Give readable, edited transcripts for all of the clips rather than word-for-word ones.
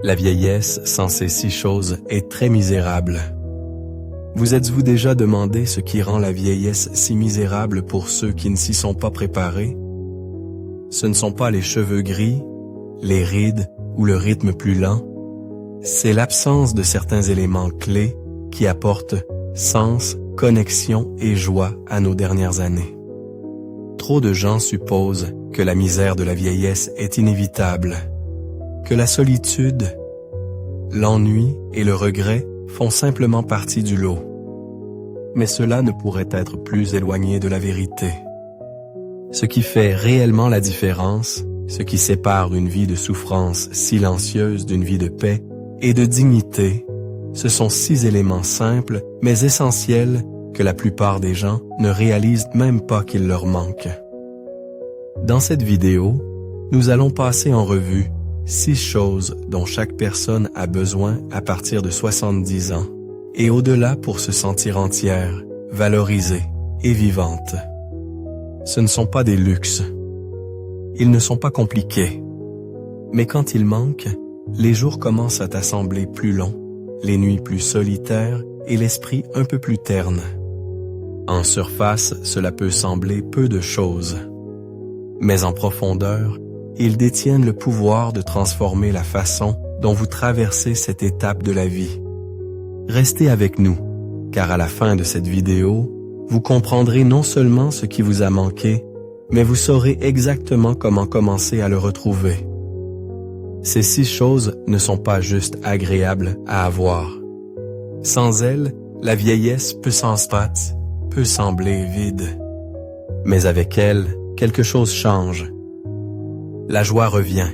La vieillesse, sans ces 6 choses, est très misérable. Vous êtes-vous déjà demandé ce qui rend la vieillesse si misérable pour ceux qui ne s'y sont pas préparés? Ce ne sont pas les cheveux gris, les rides ou le rythme plus lent. C'est l'absence de certains éléments clés qui apportent sens, connexion et joie à nos dernières années. Trop de gens supposent que la misère de la vieillesse est inévitable, que la solitude, l'ennui et le regret font simplement partie du lot. Mais cela ne pourrait être plus éloigné de la vérité. Ce qui fait réellement la différence, ce qui sépare une vie de souffrance silencieuse d'une vie de paix et de dignité, ce sont 6 éléments simples mais essentiels que la plupart des gens ne réalisent même pas qu'il leur manque. Dans cette vidéo, nous allons passer en revue 6 choses dont chaque personne a besoin à partir de 70 ans et au-delà pour se sentir entière, valorisée et vivante. Ce ne sont pas des luxes. Ils ne sont pas compliqués. Mais quand ils manquent, les jours commencent à t'assembler plus longs, les nuits plus solitaires et l'esprit un peu plus terne. En surface, cela peut sembler peu de choses. Mais en profondeur, ils détiennent le pouvoir de transformer la façon dont vous traversez cette étape de la vie. Restez avec nous, car à la fin de cette vidéo, vous comprendrez non seulement ce qui vous a manqué, mais vous saurez exactement comment commencer à le retrouver. Ces 6 choses ne sont pas juste agréables à avoir. Sans elles, la vieillesse peut sembler vide. Mais avec elle, quelque chose change. La joie revient.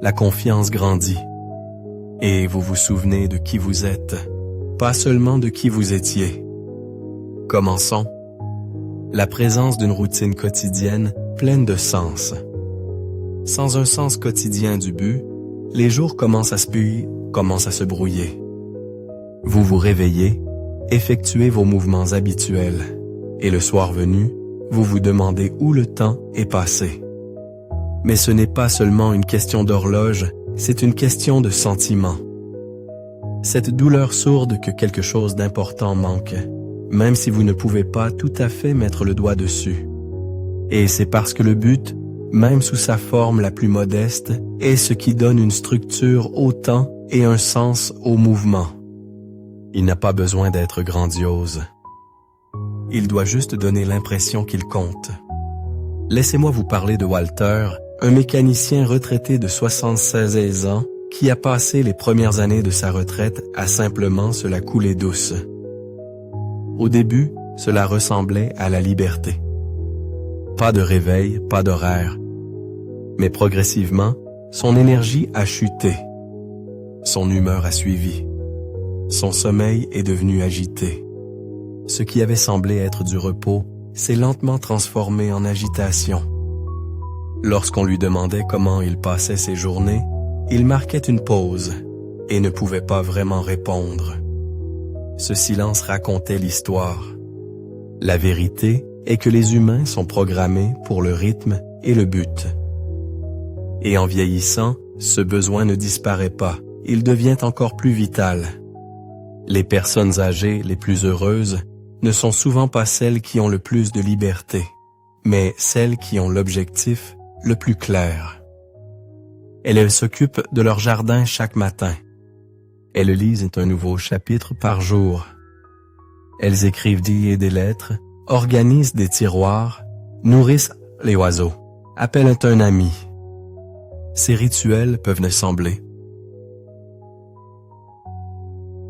La confiance grandit. Et vous vous souvenez de qui vous êtes, pas seulement de qui vous étiez. Commençons. La présence d'une routine quotidienne pleine de sens. Sans un sens quotidien du but, les jours commencent à se brouiller. Vous vous réveillez, effectuez vos mouvements habituels, et le soir venu, vous vous demandez où le temps est passé. Mais ce n'est pas seulement une question d'horloge, c'est une question de sentiment. Cette douleur sourde que quelque chose d'important manque, même si vous ne pouvez pas tout à fait mettre le doigt dessus. Et c'est parce que le but, même sous sa forme la plus modeste, est ce qui donne une structure au temps et un sens au mouvement. Il n'a pas besoin d'être grandiose. Il doit juste donner l'impression qu'il compte. Laissez-moi vous parler de Walter, un mécanicien retraité de 76 ans qui a passé les premières années de sa retraite à simplement se la couler douce. Au début, cela ressemblait à la liberté. Pas de réveil, pas d'horaire. Mais progressivement, son énergie a chuté. Son humeur a suivi. Son sommeil est devenu agité. Ce qui avait semblé être du repos s'est lentement transformé en agitation. Lorsqu'on lui demandait comment il passait ses journées, il marquait une pause et ne pouvait pas vraiment répondre. Ce silence racontait l'histoire. La vérité est que les humains sont programmés pour le rythme et le but. Et en vieillissant, ce besoin ne disparaît pas, il devient encore plus vital. Les personnes âgées les plus heureuses ne sont souvent pas celles qui ont le plus de liberté, mais celles qui ont l'objectif le plus clair. Elles s'occupent de leur jardin chaque matin. Elles lisent un nouveau chapitre par jour. Elles écrivent des lettres, organisent des tiroirs, nourrissent les oiseaux, appellent un ami. Ces rituels peuvent ne sembler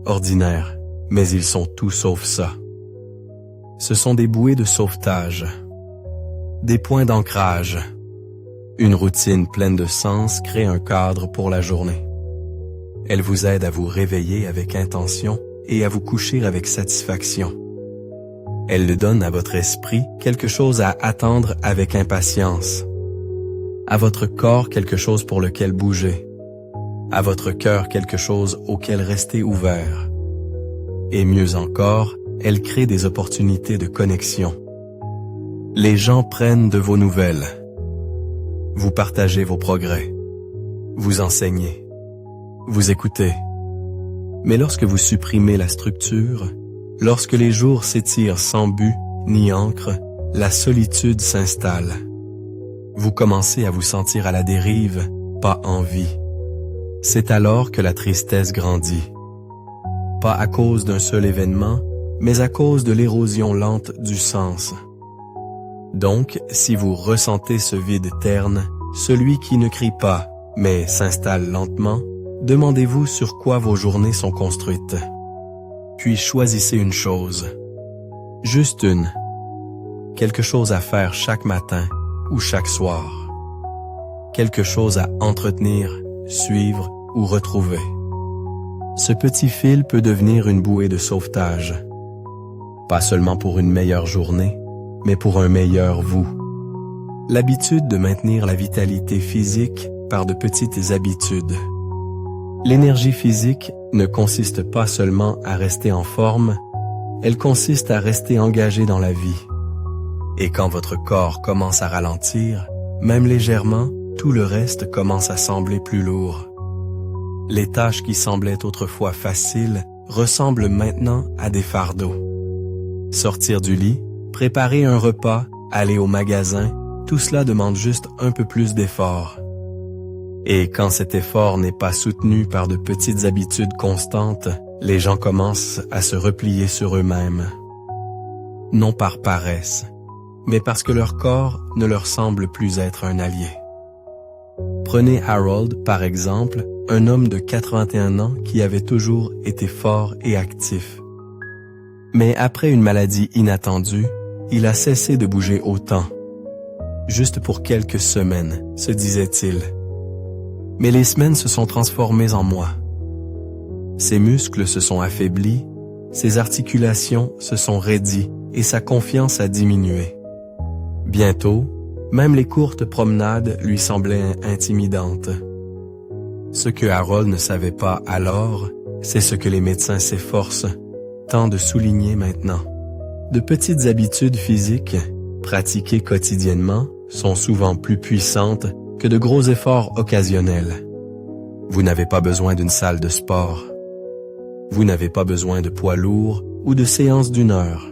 ordinaires, mais ils sont tout sauf ça. Ce sont des bouées de sauvetage, des points d'ancrage. Une routine pleine de sens crée un cadre pour la journée. Elle vous aide à vous réveiller avec intention et à vous coucher avec satisfaction. Elle donne à votre esprit quelque chose à attendre avec impatience, à votre corps quelque chose pour lequel bouger, à votre cœur quelque chose auquel rester ouvert. Et mieux encore, elle crée des opportunités de connexion. Les gens prennent de vos nouvelles. Vous partagez vos progrès. Vous enseignez. vous écoutez. Mais lorsque vous supprimez la structure, lorsque les jours s'étirent sans but ni encre, la solitude s'installe. Vous commencez à vous sentir à la dérive, pas en vie. C'est alors que la tristesse grandit. Pas à cause d'un seul événement, mais à cause de l'érosion lente du sens. Donc, si vous ressentez ce vide terne, celui qui ne crie pas, mais s'installe lentement, demandez-vous sur quoi vos journées sont construites. Puis choisissez une chose. Juste une. Quelque chose à faire chaque matin ou chaque soir. Quelque chose à entretenir, suivre ou retrouver. Ce petit fil peut devenir une bouée de sauvetage. Pas seulement pour une meilleure journée, mais pour un meilleur vous. L'habitude de maintenir la vitalité physique par de petites habitudes. L'énergie physique ne consiste pas seulement à rester en forme, elle consiste à rester engagé dans la vie. Et quand votre corps commence à ralentir, même légèrement, tout le reste commence à sembler plus lourd. Les tâches qui semblaient autrefois faciles ressemblent maintenant à des fardeaux. Sortir du lit, préparer un repas, aller au magasin, tout cela demande juste un peu plus d'effort. Et quand cet effort n'est pas soutenu par de petites habitudes constantes, les gens commencent à se replier sur eux-mêmes. Non par paresse, mais parce que leur corps ne leur semble plus être un allié. Prenez Harold, par exemple, un homme de 81 ans qui avait toujours été fort et actif. Mais après une maladie inattendue, il a cessé de bouger autant. Juste pour quelques semaines, se disait-il. Mais les semaines se sont transformées en mois. Ses muscles se sont affaiblis, ses articulations se sont raidies et sa confiance a diminué. Bientôt, même les courtes promenades lui semblaient intimidantes. Ce que Harold ne savait pas alors, c'est ce que les médecins s'efforcent tant de souligner maintenant. De petites habitudes physiques, pratiquées quotidiennement, sont souvent plus puissantes que de gros efforts occasionnels. Vous n'avez pas besoin d'une salle de sport. Vous n'avez pas besoin de poids lourds ou de séances d'1 heure.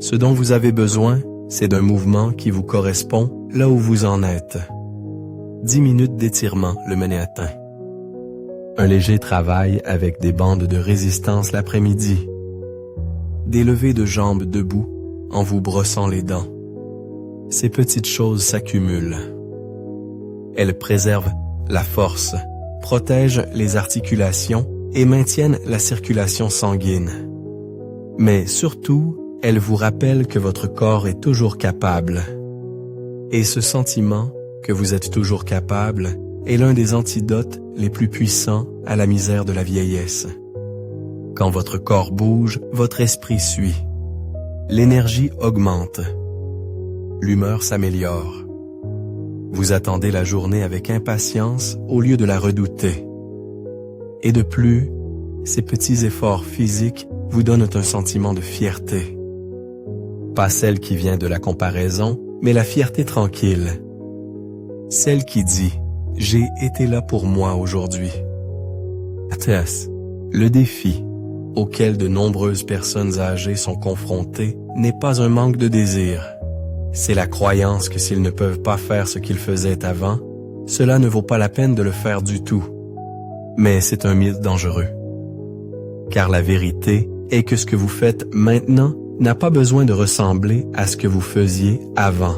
Ce dont vous avez besoin, c'est d'un mouvement qui vous correspond là où vous en êtes. 10 minutes d'étirement le matin. Un léger travail avec des bandes de résistance l'après-midi. Des levées de jambes debout en vous brossant les dents. Ces petites choses s'accumulent. Elles préservent la force, protègent les articulations et maintiennent la circulation sanguine. Mais surtout, elles vous rappellent que votre corps est toujours capable. Et ce sentiment que vous êtes toujours capable est l'un des antidotes les plus puissants à la misère de la vieillesse. Quand votre corps bouge, votre esprit suit. L'énergie augmente. L'humeur s'améliore. Vous attendez la journée avec impatience au lieu de la redouter. Et de plus, ces petits efforts physiques vous donnent un sentiment de fierté. Pas celle qui vient de la comparaison, mais la fierté tranquille. Celle qui dit « J'ai été là pour moi aujourd'hui ». Le défi auquel de nombreuses personnes âgées sont confrontées n'est pas un manque de désir. C'est la croyance que s'ils ne peuvent pas faire ce qu'ils faisaient avant, cela ne vaut pas la peine de le faire du tout. Mais c'est un mythe dangereux. Car la vérité est que ce que vous faites maintenant n'a pas besoin de ressembler à ce que vous faisiez avant.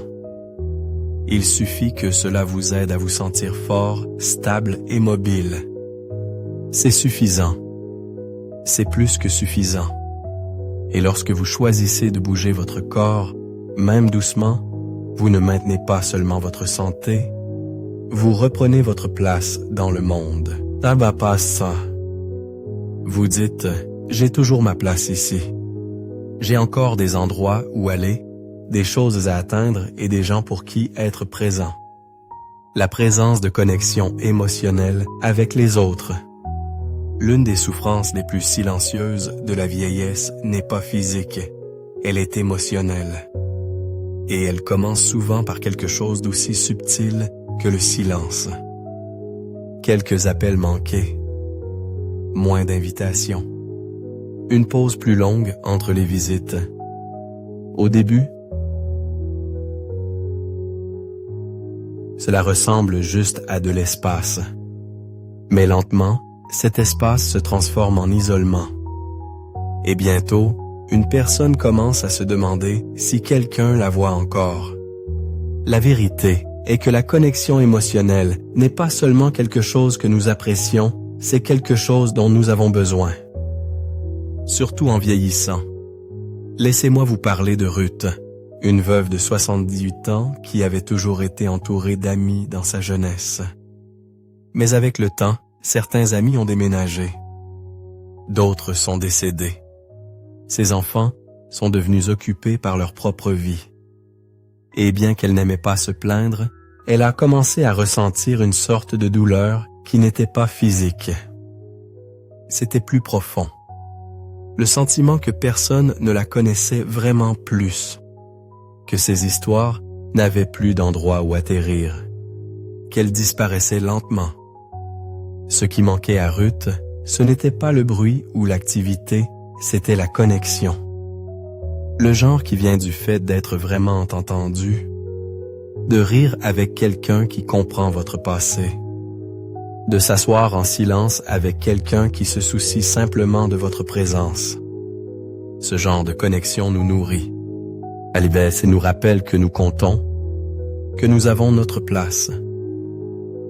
Il suffit que cela vous aide à vous sentir fort, stable et mobile. C'est suffisant. C'est plus que suffisant. Et lorsque vous choisissez de bouger votre corps, même doucement, vous ne maintenez pas seulement votre santé, vous reprenez votre place dans le monde. Tabapasa. Vous dites, j'ai toujours ma place ici. J'ai encore des endroits où aller, des choses à atteindre et des gens pour qui être présent. La présence de connexion émotionnelle avec les autres. L'une des souffrances les plus silencieuses de la vieillesse n'est pas physique, elle est émotionnelle. Et elle commence souvent par quelque chose d'aussi subtil que le silence. quelques appels manqués, moins d'invitations, une pause plus longue entre les visites. Au début, cela ressemble juste à de l'espace. Mais lentement, cet espace se transforme en isolement. Et bientôt, une personne commence à se demander si quelqu'un la voit encore. La vérité est que la connexion émotionnelle n'est pas seulement quelque chose que nous apprécions, c'est quelque chose dont nous avons besoin. Surtout en vieillissant. Laissez-moi vous parler de Ruth, une veuve de 78 ans qui avait toujours été entourée d'amis dans sa jeunesse. Mais avec le temps, certains amis ont déménagé. D'autres sont décédés. Ses enfants sont devenus occupés par leur propre vie. Et bien qu'elle n'aimait pas se plaindre, elle a commencé à ressentir une sorte de douleur qui n'était pas physique. C'était plus profond. Le sentiment que personne ne la connaissait vraiment plus, que ses histoires n'avaient plus d'endroit où atterrir, qu'elle disparaissait lentement. Ce qui manquait à Ruth, ce n'était pas le bruit ou l'activité, c'était la connexion. Le genre qui vient du fait d'être vraiment entendu, de rire avec quelqu'un qui comprend votre passé, de s'asseoir en silence avec quelqu'un qui se soucie simplement de votre présence. Ce genre de connexion nous nourrit. Et nous rappelle que nous comptons, que nous avons notre place.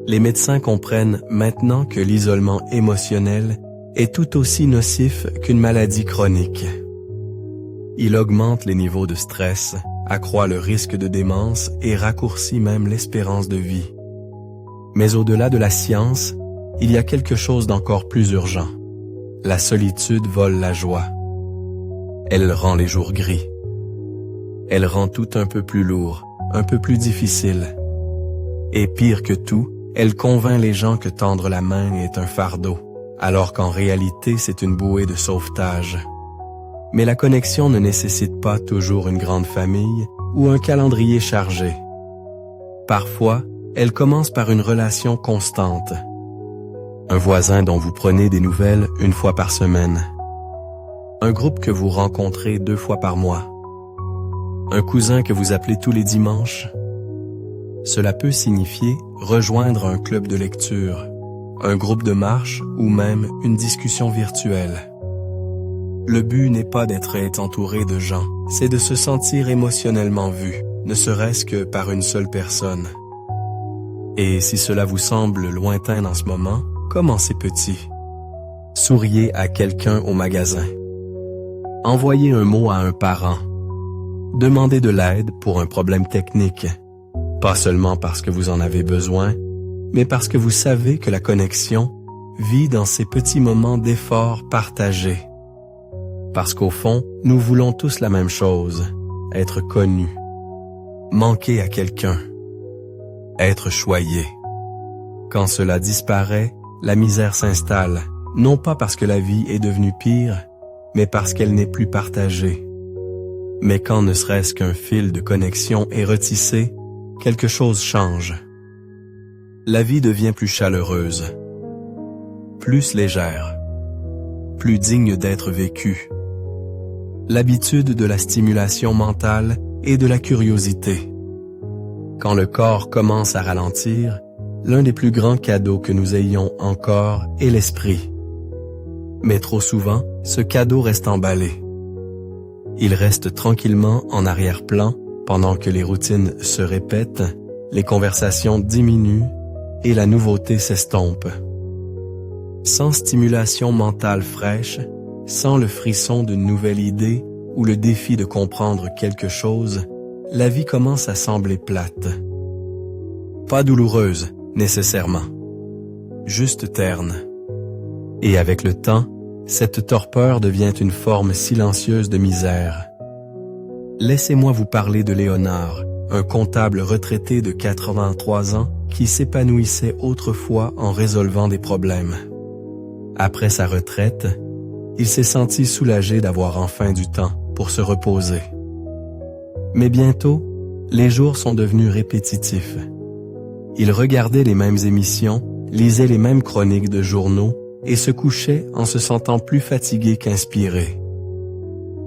Les médecins comprennent maintenant que l'isolement émotionnel est tout aussi nocif qu'une maladie chronique. Il augmente les niveaux de stress, accroît le risque de démence et raccourcit même l'espérance de vie. Mais au-delà de la science, il y a quelque chose d'encore plus urgent. La solitude vole la joie. Elle rend les jours gris. Elle rend tout un peu plus lourd, un peu plus difficile. Et pire que tout, elle convainc les gens que tendre la main est un fardeau, alors qu'en réalité c'est une bouée de sauvetage. Mais la connexion ne nécessite pas toujours une grande famille ou un calendrier chargé. Parfois, elle commence par une relation constante. Un voisin dont vous prenez des nouvelles une fois par semaine. Un groupe que vous rencontrez 2 fois par mois. Un cousin que vous appelez tous les dimanches. Cela peut signifier rejoindre un club de lecture, un groupe de marche ou même une discussion virtuelle. Le but n'est pas d'être entouré de gens, c'est de se sentir émotionnellement vu, ne serait-ce que par une seule personne. Et si cela vous semble lointain dans ce moment, commencez petit. Souriez à quelqu'un au magasin. Envoyez un mot à un parent. Demandez de l'aide pour un problème technique. Pas seulement parce que vous en avez besoin, mais parce que vous savez que la connexion vit dans ces petits moments d'effort partagés. Parce qu'au fond, nous voulons tous la même chose, être connus, manquer à quelqu'un, être choyé. Quand cela disparaît, la misère s'installe, non pas parce que la vie est devenue pire, mais parce qu'elle n'est plus partagée. Mais quand ne serait-ce qu'un fil de connexion est retissé, quelque chose change. La vie devient plus chaleureuse, plus légère, plus digne d'être vécue. L'habitude de la stimulation mentale et de la curiosité. Quand le corps commence à ralentir, l'un des plus grands cadeaux que nous ayons encore est l'esprit. Mais trop souvent, ce cadeau reste emballé. Il reste tranquillement en arrière-plan pendant que les routines se répètent, les conversations diminuent et la nouveauté s'estompe. Sans stimulation mentale fraîche, sans le frisson d'une nouvelle idée ou le défi de comprendre quelque chose, la vie commence à sembler plate. Pas douloureuse, nécessairement. Juste terne. Et avec le temps, cette torpeur devient une forme silencieuse de misère. Laissez-moi vous parler de Léonard, un comptable retraité de 83 ans qui s'épanouissait autrefois en résolvant des problèmes. Après sa retraite, il s'est senti soulagé d'avoir enfin du temps pour se reposer. Mais bientôt, les jours sont devenus répétitifs. Il regardait les mêmes émissions, lisait les mêmes chroniques de journaux et se couchait en se sentant plus fatigué qu'inspiré.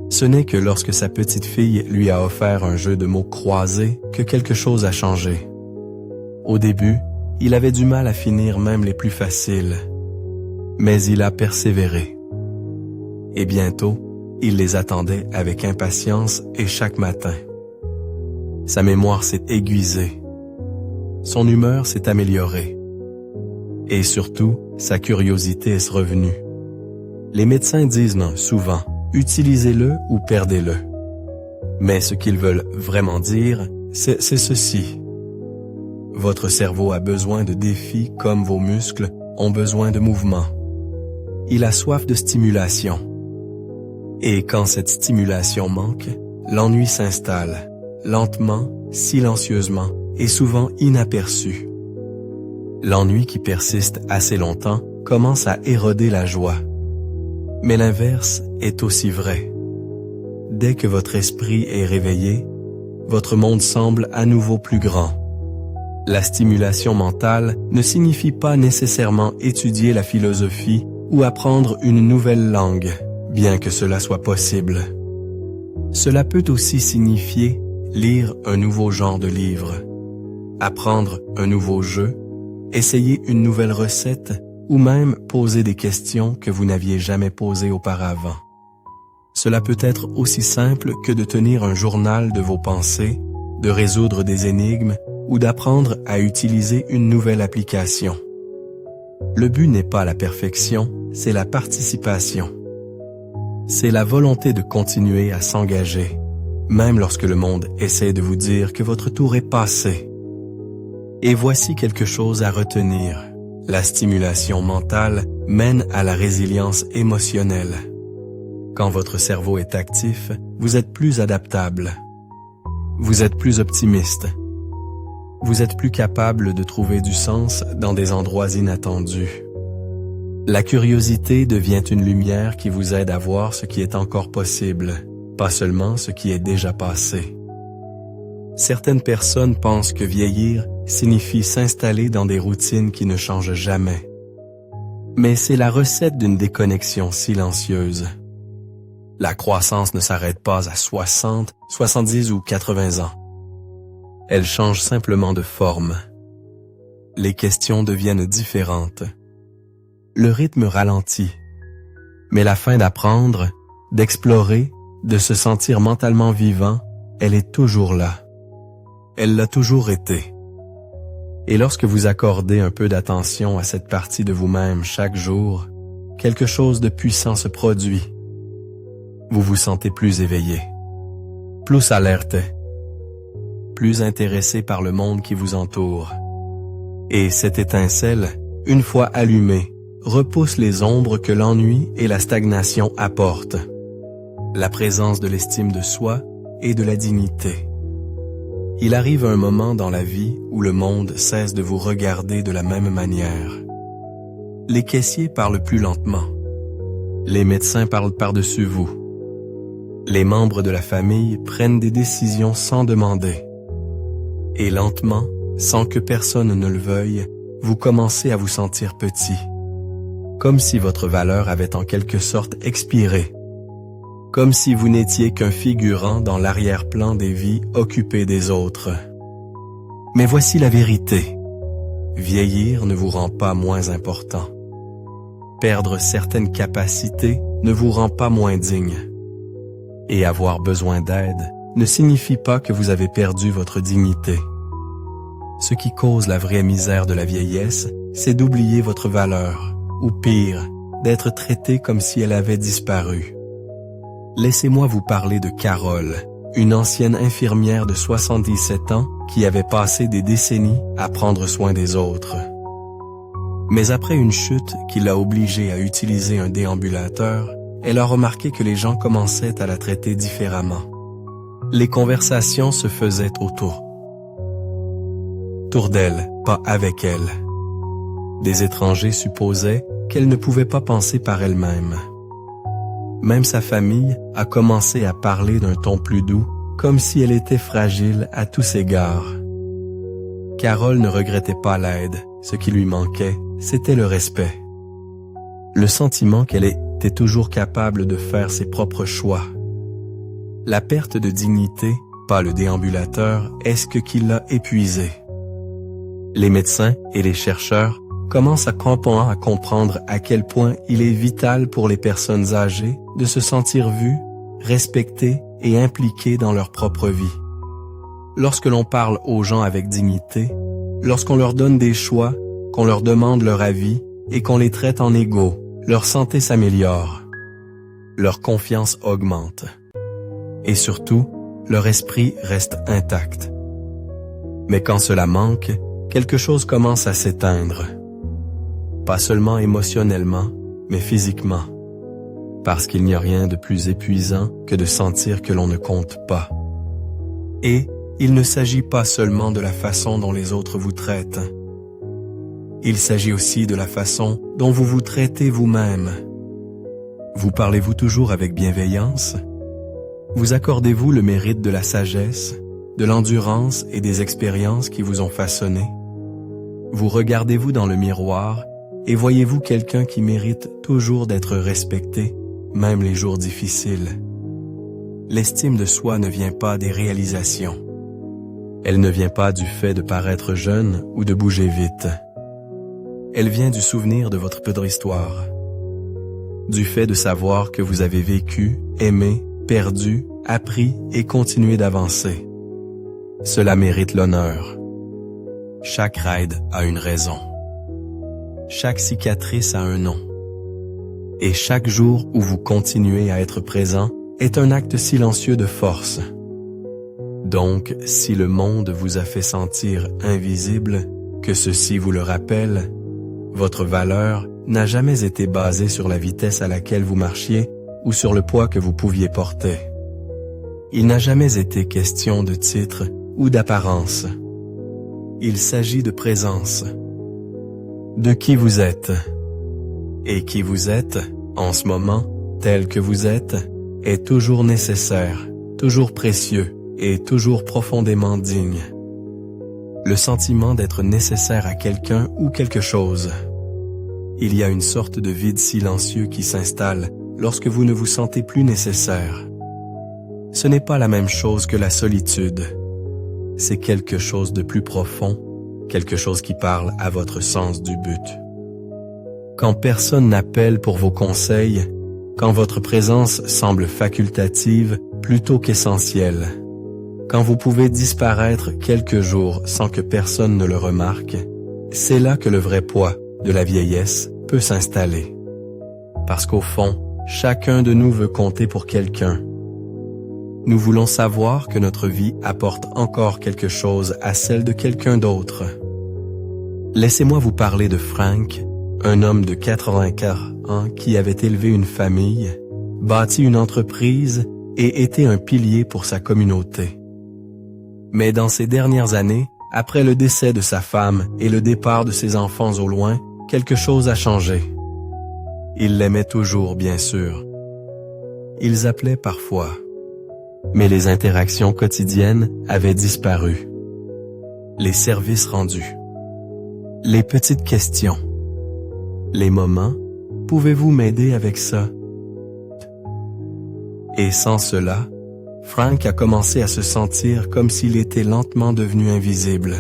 Ce n'est que lorsque sa petite fille lui a offert un jeu de mots croisés que quelque chose a changé. Au début, il avait du mal à finir même les plus faciles, mais il a persévéré. Et bientôt, il les attendait avec impatience et chaque matin. Sa mémoire s'est aiguisée. Son humeur s'est améliorée. Et surtout, sa curiosité est revenue. Les médecins disent souvent, utilisez-le ou perdez-le. Mais ce qu'ils veulent vraiment dire, c'est ceci. Votre cerveau a besoin de défis comme vos muscles ont besoin de mouvement. Il a soif de stimulation. Et quand cette stimulation manque, l'ennui s'installe, lentement, silencieusement et souvent inaperçu. L'ennui qui persiste assez longtemps commence à éroder la joie. Mais l'inverse est aussi vrai. Dès que votre esprit est réveillé, votre monde semble à nouveau plus grand. La stimulation mentale ne signifie pas nécessairement étudier la philosophie ou apprendre une nouvelle langue, bien que cela soit possible. Cela peut aussi signifier lire un nouveau genre de livre, apprendre un nouveau jeu, essayer une nouvelle recette ou même poser des questions que vous n'aviez jamais posées auparavant. Cela peut être aussi simple que de tenir un journal de vos pensées, de résoudre des énigmes ou d'apprendre à utiliser une nouvelle application. Le but n'est pas la perfection, c'est la participation. C'est la volonté de continuer à s'engager, même lorsque le monde essaie de vous dire que votre tour est passé. Et voici quelque chose à retenir. La stimulation mentale mène à la résilience émotionnelle. Quand votre cerveau est actif, vous êtes plus adaptable. Vous êtes plus optimiste. Vous êtes plus capable de trouver du sens dans des endroits inattendus. La curiosité devient une lumière qui vous aide à voir ce qui est encore possible, pas seulement ce qui est déjà passé. Certaines personnes pensent que vieillir signifie s'installer dans des routines qui ne changent jamais. Mais c'est la recette d'une déconnexion silencieuse. La croissance ne s'arrête pas à 60, 70 ou 80 ans. Elle change simplement de forme. Les questions deviennent différentes. Le rythme ralentit. Mais la faim d'apprendre, d'explorer, de se sentir mentalement vivant, elle est toujours là. Elle l'a toujours été. Et lorsque vous accordez un peu d'attention à cette partie de vous-même chaque jour, quelque chose de puissant se produit. Vous vous sentez plus éveillé, plus alerte, plus intéressé par le monde qui vous entoure. Et cette étincelle, une fois allumée, repousse les ombres que l'ennui et la stagnation apportent. La présence de l'estime de soi et de la dignité. Il arrive un moment dans la vie où le monde cesse de vous regarder de la même manière. Les caissiers parlent plus lentement. Les médecins parlent par-dessus vous. Les membres de la famille prennent des décisions sans demander. Et lentement, sans que personne ne le veuille, vous commencez à vous sentir petit. Comme si votre valeur avait en quelque sorte expiré. Comme si vous n'étiez qu'un figurant dans l'arrière-plan des vies occupées des autres. Mais voici la vérité. Vieillir ne vous rend pas moins important. Perdre certaines capacités ne vous rend pas moins digne. Et avoir besoin d'aide ne signifie pas que vous avez perdu votre dignité. Ce qui cause la vraie misère de la vieillesse, c'est d'oublier votre valeur, ou pire, d'être traité comme si elle avait disparu. Laissez-moi vous parler de Carole, une ancienne infirmière de 77 ans qui avait passé des décennies à prendre soin des autres. Mais après une chute qui l'a obligée à utiliser un déambulateur, elle a remarqué que les gens commençaient à la traiter différemment. Les conversations se faisaient autour d'elle, pas avec elle. Des étrangers supposaient qu'elle ne pouvait pas penser par elle-même. Même sa famille a commencé à parler d'un ton plus doux, comme si elle était fragile à tous égards. Carole ne regrettait pas l'aide, ce qui lui manquait, c'était le respect. Le sentiment qu'elle était toujours capable de faire ses propres choix. La perte de dignité, pas le déambulateur, est ce qui l'a épuisé. Les médecins et les chercheurs commencent à comprendre à quel point il est vital pour les personnes âgées de se sentir vues, respectées et impliquées dans leur propre vie. Lorsque l'on parle aux gens avec dignité, lorsqu'on leur donne des choix, qu'on leur demande leur avis et qu'on les traite en égaux, leur santé s'améliore, leur confiance augmente. Et surtout, leur esprit reste intact. Mais quand cela manque, quelque chose commence à s'éteindre. Pas seulement émotionnellement, mais physiquement. Parce qu'il n'y a rien de plus épuisant que de sentir que l'on ne compte pas. Et il ne s'agit pas seulement de la façon dont les autres vous traitent. Il s'agit aussi de la façon dont vous vous traitez vous-même. Vous parlez-vous toujours avec bienveillance? Vous accordez-vous le mérite de la sagesse, de l'endurance et des expériences qui vous ont façonné? Vous regardez-vous dans le miroir et voyez-vous quelqu'un qui mérite toujours d'être respecté, même les jours difficiles? L'estime de soi ne vient pas des réalisations. Elle ne vient pas du fait de paraître jeune ou de bouger vite. Elle vient du souvenir de votre histoire. Du fait de savoir que vous avez vécu, aimé, perdu, appris et continué d'avancer. Cela mérite l'honneur. Chaque ride a une raison. Chaque cicatrice a un nom. Et chaque jour où vous continuez à être présent est un acte silencieux de force. Donc, si le monde vous a fait sentir invisible, que ceci vous le rappelle, votre valeur n'a jamais été basée sur la vitesse à laquelle vous marchiez ou sur le poids que vous pouviez porter. Il n'a jamais été question de titre ou d'apparence. Il s'agit de présence. De qui vous êtes. Et qui vous êtes, en ce moment, tel que vous êtes, est toujours nécessaire, toujours précieux et toujours profondément digne. Le sentiment d'être nécessaire à quelqu'un ou quelque chose. Il y a une sorte de vide silencieux qui s'installe lorsque vous ne vous sentez plus nécessaire. Ce n'est pas la même chose que la solitude. C'est quelque chose de plus profond, quelque chose qui parle à votre sens du but. Quand personne n'appelle pour vos conseils, quand votre présence semble facultative plutôt qu'essentielle, quand vous pouvez disparaître quelques jours sans que personne ne le remarque, c'est là que le vrai poids de la vieillesse peut s'installer. Parce qu'au fond, chacun de nous veut compter pour quelqu'un. Nous voulons savoir que notre vie apporte encore quelque chose à celle de quelqu'un d'autre. Laissez-moi vous parler de Frank, un homme de 84 ans qui avait élevé une famille, bâti une entreprise et été un pilier pour sa communauté. Mais dans ces dernières années, après le décès de sa femme et le départ de ses enfants au loin, quelque chose a changé. Il l'aimait toujours, bien sûr. Ils appelaient parfois. Mais les interactions quotidiennes avaient disparu. Les services rendus. Les petites questions. Les moments, pouvez-vous m'aider avec ça? Et sans cela, Frank a commencé à se sentir comme s'il était lentement devenu invisible,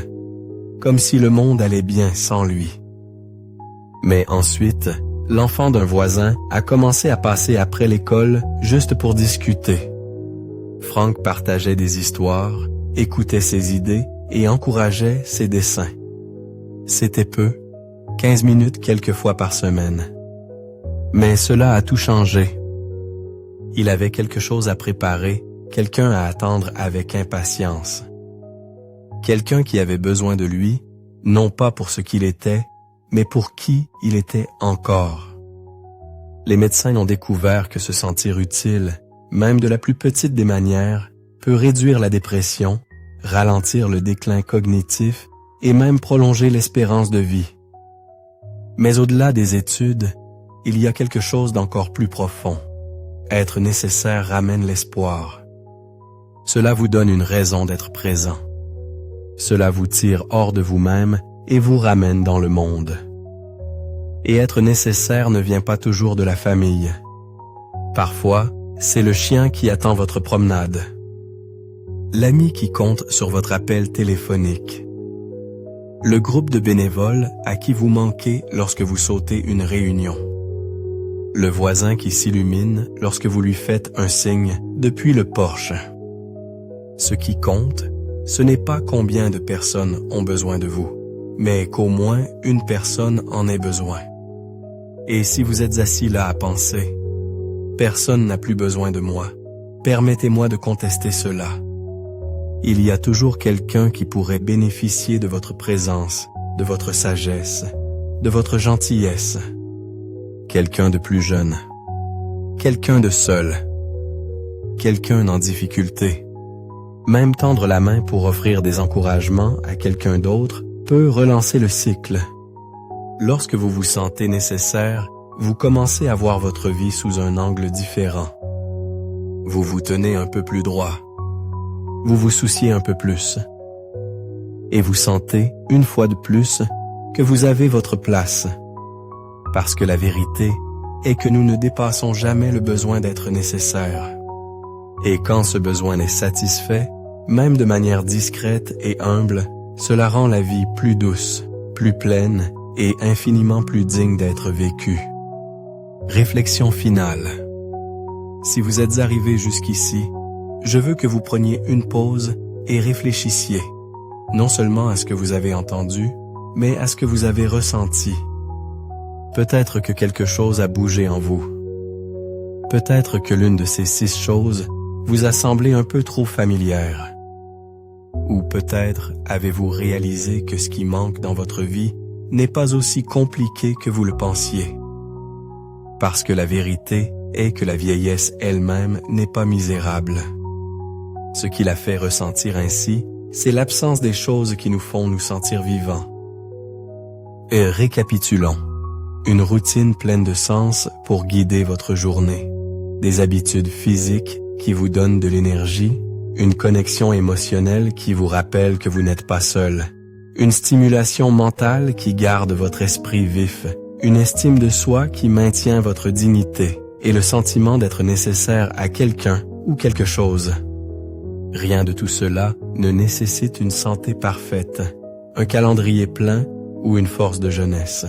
comme si le monde allait bien sans lui. Mais ensuite, l'enfant d'un voisin a commencé à passer après l'école juste pour discuter. Frank partageait des histoires, écoutait ses idées et encourageait ses dessins. C'était peu, 15 minutes quelques fois par semaine. Mais cela a tout changé. Il avait quelque chose à préparer, quelqu'un à attendre avec impatience. Quelqu'un qui avait besoin de lui, non pas pour ce qu'il était, mais pour qui il était encore. Les médecins ont découvert que se sentir utile, même de la plus petite des manières, peut réduire la dépression, ralentir le déclin cognitif et même prolonger l'espérance de vie. Mais au-delà des études, il y a quelque chose d'encore plus profond. Être nécessaire ramène l'espoir. Cela vous donne une raison d'être présent. Cela vous tire hors de vous-même et vous ramène dans le monde. Et être nécessaire ne vient pas toujours de la famille. Parfois, c'est le chien qui attend votre promenade. L'ami qui compte sur votre appel téléphonique. Le groupe de bénévoles à qui vous manquez lorsque vous sautez une réunion. Le voisin qui s'illumine lorsque vous lui faites un signe depuis le porche. Ce qui compte, ce n'est pas combien de personnes ont besoin de vous, mais qu'au moins une personne en ait besoin. Et si vous êtes assis là à penser, personne n'a plus besoin de moi, permettez-moi de contester cela. Il y a toujours quelqu'un qui pourrait bénéficier de votre présence, de votre sagesse, de votre gentillesse. Quelqu'un de plus jeune, quelqu'un de seul, quelqu'un en difficulté. Même tendre la main pour offrir des encouragements à quelqu'un d'autre peut relancer le cycle. Lorsque vous vous sentez nécessaire, vous commencez à voir votre vie sous un angle différent. Vous vous tenez un peu plus droit. Vous vous souciez un peu plus. Et vous sentez, une fois de plus, que vous avez votre place. Parce que la vérité est que nous ne dépassons jamais le besoin d'être nécessaire. Et quand ce besoin est satisfait, même de manière discrète et humble, cela rend la vie plus douce, plus pleine et infiniment plus digne d'être vécue. Réflexion finale. Si vous êtes arrivé jusqu'ici, je veux que vous preniez une pause et réfléchissiez, non seulement à ce que vous avez entendu, mais à ce que vous avez ressenti. Peut-être que quelque chose a bougé en vous. Peut-être que l'une de ces 6 choses vous a semblé un peu trop familière. Ou peut-être avez-vous réalisé que ce qui manque dans votre vie n'est pas aussi compliqué que vous le pensiez. Parce que la vérité est que la vieillesse elle-même n'est pas misérable. Ce qui la fait ressentir ainsi, c'est l'absence des choses qui nous font nous sentir vivants. Et récapitulons. Une routine pleine de sens pour guider votre journée. Des habitudes physiques qui vous donnent de l'énergie. Une connexion émotionnelle qui vous rappelle que vous n'êtes pas seul. Une stimulation mentale qui garde votre esprit vif. Une estime de soi qui maintient votre dignité. Et le sentiment d'être nécessaire à quelqu'un ou quelque chose. Rien de tout cela ne nécessite une santé parfaite, un calendrier plein ou une force de jeunesse.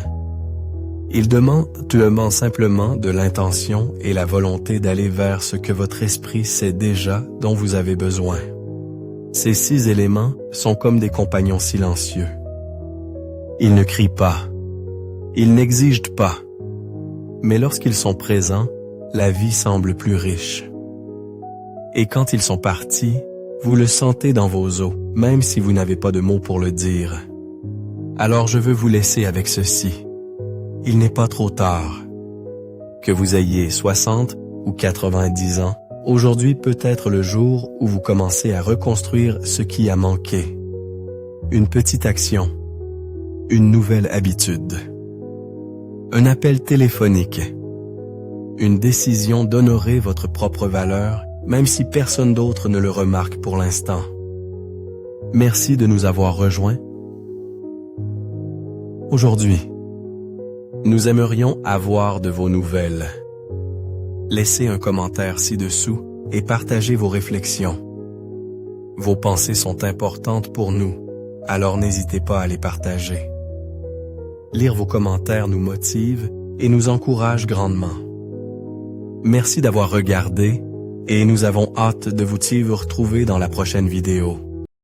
Il demande simplement de l'intention et la volonté d'aller vers ce que votre esprit sait déjà dont vous avez besoin. Ces 6 éléments sont comme des compagnons silencieux. Ils ne crient pas, ils n'exigent pas, mais lorsqu'ils sont présents, la vie semble plus riche. Et quand ils sont partis, vous le sentez dans vos os, même si vous n'avez pas de mots pour le dire. Alors je veux vous laisser avec ceci. Il n'est pas trop tard. Que vous ayez 60 ou 90 ans, aujourd'hui peut être le jour où vous commencez à reconstruire ce qui a manqué. Une petite action. Une nouvelle habitude. Un appel téléphonique. Une décision d'honorer votre propre valeur, même si personne d'autre ne le remarque pour l'instant. Merci de nous avoir rejoints. Aujourd'hui, nous aimerions avoir de vos nouvelles. Laissez un commentaire ci-dessous et partagez vos réflexions. Vos pensées sont importantes pour nous, alors n'hésitez pas à les partager. Lire vos commentaires nous motive et nous encourage grandement. Merci d'avoir regardé et nous avons hâte de vous retrouver dans la prochaine vidéo.